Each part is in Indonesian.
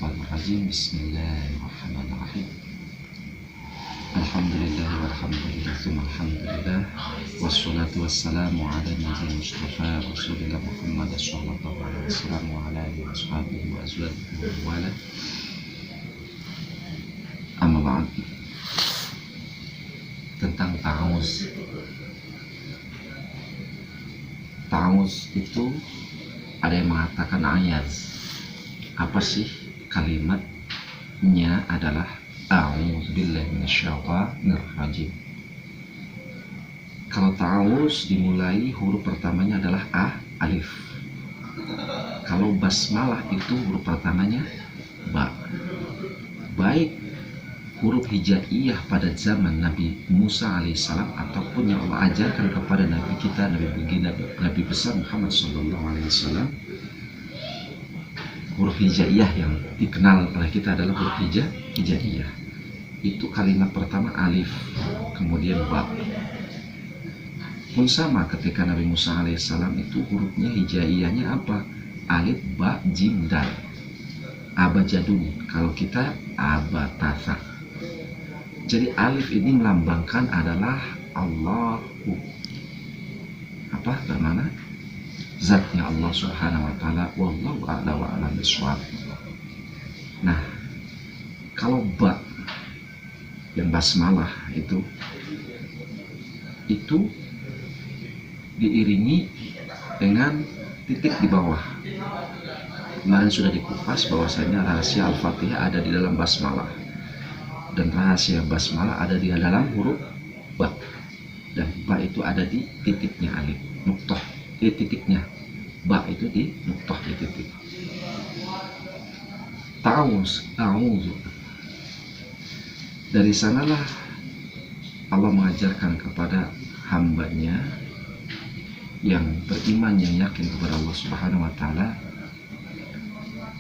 Minasyaitonirrajim. Bismillahirrahmanirrahim. Alhamdulillah walhamdulillah tsumma alhamdulillah wassalatu wassalamu ala nabiyil mustafa Rasulillah Muhammad sallallahu alaihi wasallam wa ala alihi washabihi wa azwajihi wa wala. Amma ba'd. Tentang ta'awuz. Ta'awuz itu ada yang mengatakan ayaz. Apa sih kalimatnya? Adalah a'udzubillahi minasyaitonir rajim. Kalau ta'awuz dimulai huruf pertamanya adalah alif. Kalau basmalah itu huruf pertamanya ba. Baik huruf hijaiyah pada zaman Nabi Musa alaihissalam ataupun yang Allah ajarkan kepada Nabi kita, Nabi besar Muhammad sallallahu alaihi wasallam, huruf hijaiyah yang dikenal oleh kita adalah huruf hijaiyah. Itu kalimat pertama alif, kemudian ba. Pun sama ketika Nabi Musa alaihissalam itu hurufnya hijaiyahnya apa? Alif, ba, jim, dal. Abajadun. Kalau kita abatasa. Jadi alif ini melambangkan adalah Allahu. Apa bermana? Zatnya Allah subhanahu wa ta'ala. Wallahu a'la wa a'lam bishawab. Nah, kalau ba yang basmalah itu diiringi dengan titik di bawah. Kemarin sudah dikupas bahwasanya rahasia Al-Fatihah ada di dalam basmalah, dan rahasia basmalah ada di dalam huruf ba, dan ba itu ada di titiknya alif, nuqtah di titiknya, ba itu di nuqtah di titik. Ta'awuz, dari sanalah Allah mengajarkan kepada hambanya yang beriman, yang yakin kepada Allah subhanahu wa ta'ala,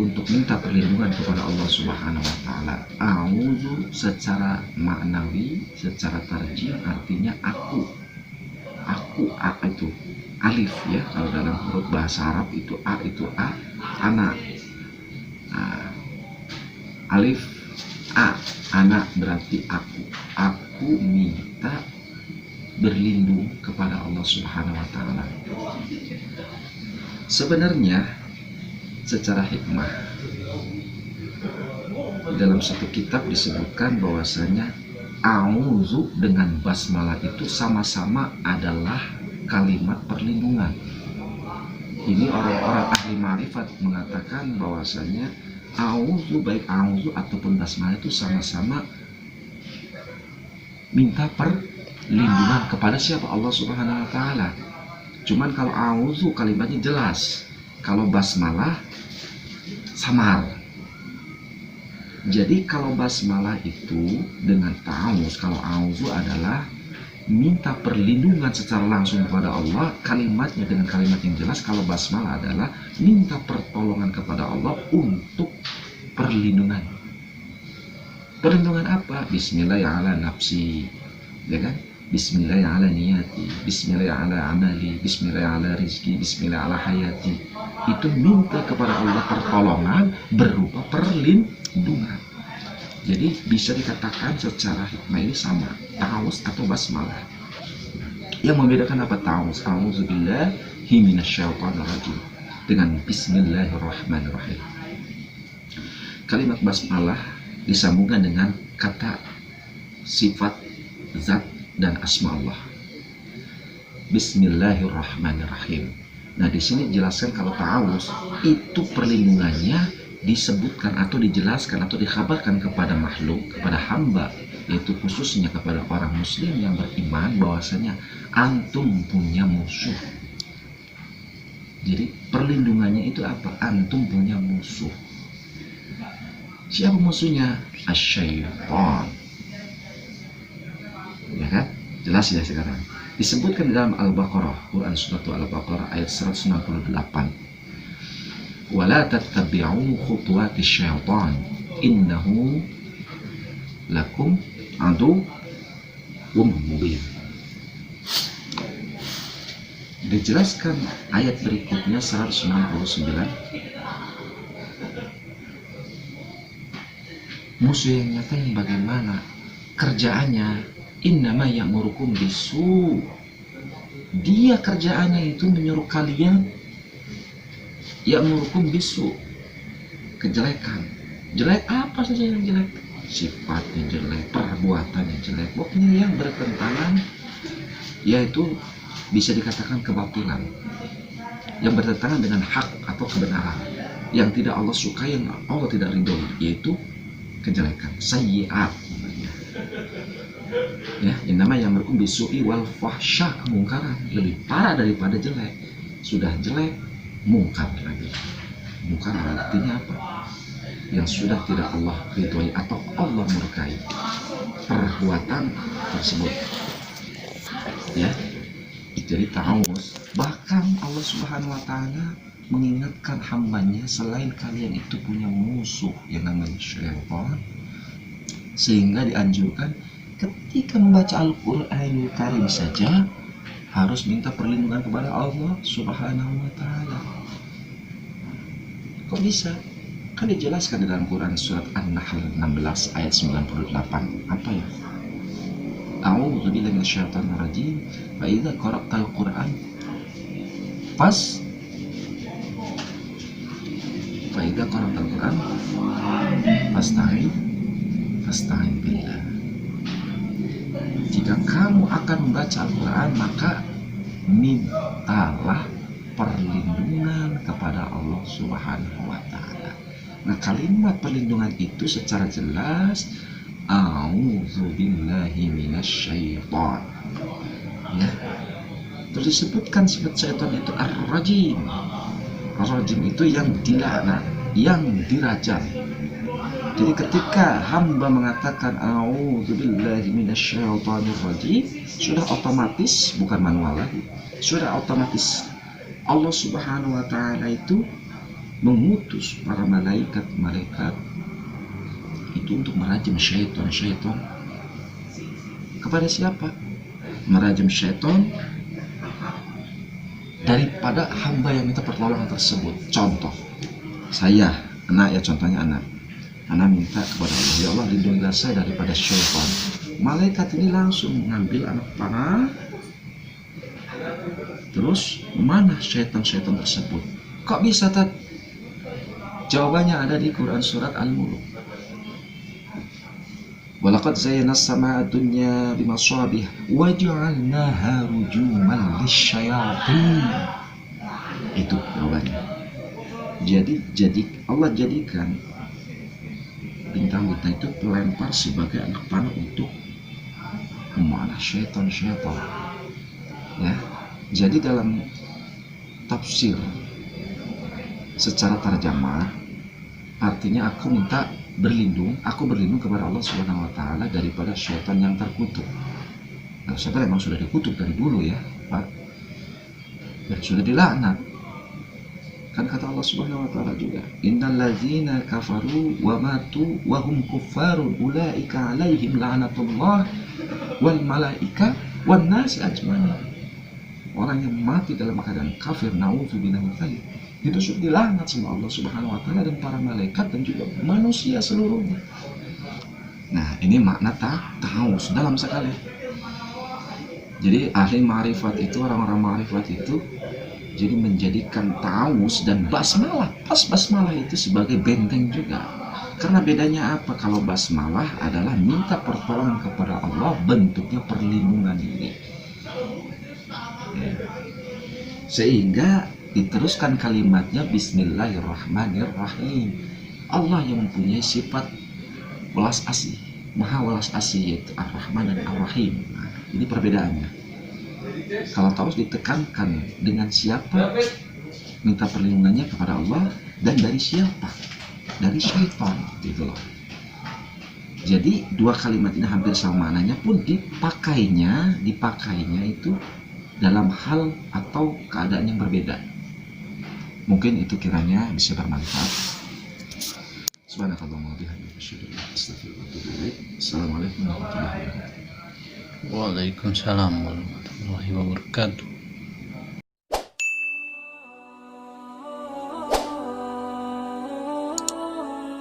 untuk minta perlindungan kepada Allah subhanahu wa ta'ala. A'udzu secara maknawi, secara tarjih artinya aku, a itu alif ya. Kalau dalam huruf bahasa Arab itu anak. Alif anak berarti aku minta berlindung kepada Allah subhanahu wa ta'ala. Sebenarnya secara hikmah dalam satu kitab disebutkan bahwasanya a'udzu dengan basmalah itu sama-sama adalah kalimat perlindungan. Ini orang-orang ahli ma'rifat mengatakan bahwasanya a'udzu, baik a'udzu ataupun basmalah itu sama-sama minta perlindungan kepada siapa? Allah subhanahu wa ta'ala. Cuman kalau a'udzu kalimatnya jelas, kalau basmalah samar. Jadi kalau basmalah itu dengan ta'awuz, kalau a'udzu adalah minta perlindungan secara langsung kepada Allah, kalimatnya dengan kalimat yang jelas. Kalau basmalah adalah minta pertolongan kepada Allah untuk perlindungan. Perlindungan apa? Bismillah ala nafsi, ya kan? Bismillah ala niyati, Bismillah ala amali, Bismillah ala rizki, Bismillah ala hayati. Itu minta kepada Allah pertolongan berupa perlindungan. Jadi bisa dikatakan secara hikmah ini sama, ta'awuz atau basmalah. Yang membedakan apa? Ta'awuz, a'udzubillahi minasyaitonirrajim, dengan bismillahirrahmanirrahim. Kalimat basmalah disambungkan dengan kata sifat zat dan asma Allah. Bismillahirrahmanirrahim. Nah, di sini jelaskan kalau ta'awuz itu perlindungannya disebutkan atau dijelaskan atau dikhabarkan kepada makhluk, kepada hamba, yaitu khususnya kepada orang muslim yang beriman, bahwasanya antum punya musuh. Jadi perlindungannya itu apa? Antum punya musuh. Siapa musuhnya? Asyaitan. Ya kan? Jelas ya sekarang. Disebutkan dalam Al-Baqarah, Quran surat Al-Baqarah ayat 168. Wala tattabi'u khutuwati syaitan innahu lakum aduwwum mubin. Dijelaskan ayat berikutnya 169. Musuh yang nyata yang bagaimana? Kerjaannya innama ya'murukum bisu. Dia kerjaannya itu menyuruh kalian ya'murukum bisu, kejelekan. Jelek apa saja yang jelek? Sifatnya jelek, perbuatannya jelek, pokoknya yang bertentangan, yaitu bisa dikatakan kebatilan, yang bertentangan dengan hak atau kebenaran, yang tidak Allah sukai, yang Allah tidak ridhoi, yaitu kejelekan, sayyi'at. Ya, innama ya'murukum bisu'i wal fahsya, kemungkaran, lebih parah daripada jelek. Sudah jelek, mungkar lagi. Mungkar artinya apa? Yang sudah tidak Allah ridhoi atau Allah murkai perbuatan tersebut. Ya, jadi ta'awuz. Bahkan Allah Subhanahu wa taala mengingatkan hambanya, selain kalian itu punya musuh yang namanya syaitan, sehingga dianjurkan ketika membaca Al-Qur'anul Karim saja harus minta perlindungan kepada Allah Subhanahu wa taala. Kok bisa? Kan dijelaskan di dalam Quran surat An-Nahl 16 ayat 98. Apa ya? A'udzu billahi minasyaitonir rajim. Fa idza qara'tal Qur'an fasta'in billah. Jika kamu akan membaca Al-Quran, maka mintalah perlindungan kepada Allah Subhanahu wa taala. Nah, kalimat perlindungan itu secara jelas a'udzubillahi minasyaiton. Ya. Terus disebutkan sifat syaitan itu ar-rajim. Ar-rajim itu yang dilaknat, yang dirajam. Jadi ketika hamba mengatakan a'udzubillahi minasyaitonir rajim, sudah otomatis, bukan manual lagi, sudah otomatis Allah Subhanahu wa taala itu mengutus para malaikat itu untuk merajam syaitan. Kepada siapa? Merajam syaitan daripada hamba yang minta pertolongan tersebut. Contoh, saya, anak ya, contohnya anak minta kepada Allah, ya Allah lindungilah saya daripada syaitan. Malaikat ini langsung mengambil anak panah, terus mana syaitan tersebut? Kok bisa Tat? Jawabannya ada di Quran surat Al-Mulk. Walaqad zayyana as-samaa'a ad-dunya bimasabih wa ja'alnaha rujuman lisyayatin. Itu jawabannya. Jadi Allah jadikan bintang-bintang itu pelempar sebagai anak panah untuk memanah syaitan. Ya. Jadi dalam tafsir secara tarjamah artinya aku berlindung kepada Allah Subhanahu wa taala daripada syaitan yang terkutuk. Nah, syaitan memang sudah dikutuk dari dulu ya, Pak. Dan sudah dilaknat. Kan kata Allah Subhanahu wa taala juga, innal ladzina kafaru wa matu wa hum kuffarun ulaika alaihim la'natullah wal malaika wan nasi ajmain. Orang yang mati dalam keadaan kafir, naudzubillah min dzalik, itu sudah dilaknat sama Allah Subhanahu wa taala dan para malaikat dan juga manusia seluruhnya. Nah, ini makna ta'awuz dalam sekali. Jadi ahli ma'rifat itu, orang-orang ma'rifat itu jadi menjadikan ta'awuz dan basmalah, basmalah itu sebagai benteng juga. Karena bedanya apa? Kalau basmalah adalah minta pertolongan kepada Allah, bentuknya perlindungan ini. Ya. Sehingga diteruskan kalimatnya Bismillahirrahmanirrahim. Allah yang mempunyai sifat welas asih, maha welas asih, yaitu Ar-Rahman dan Ar-Rahim. Nah, ini perbedaannya. Kalau ta'awuz ditekankan dengan siapa, minta perlindungannya kepada Allah, dan dari siapa? Dari syaitan, gitu loh. Jadi dua kalimat ini hampir sama maknanya, pun dipakainya itu dalam hal atau keadaan yang berbeda. Mungkin itu kiranya bisa bermanfaat. Subhanakallahumma wa bihamdika asyhadu an la ilaha illa anta astaghfiruka wa atubu ilaik. Assalamualaikum warahmatullahi wabarakatuh. Waalaikumsalam warahmatullahi wabarakatuh.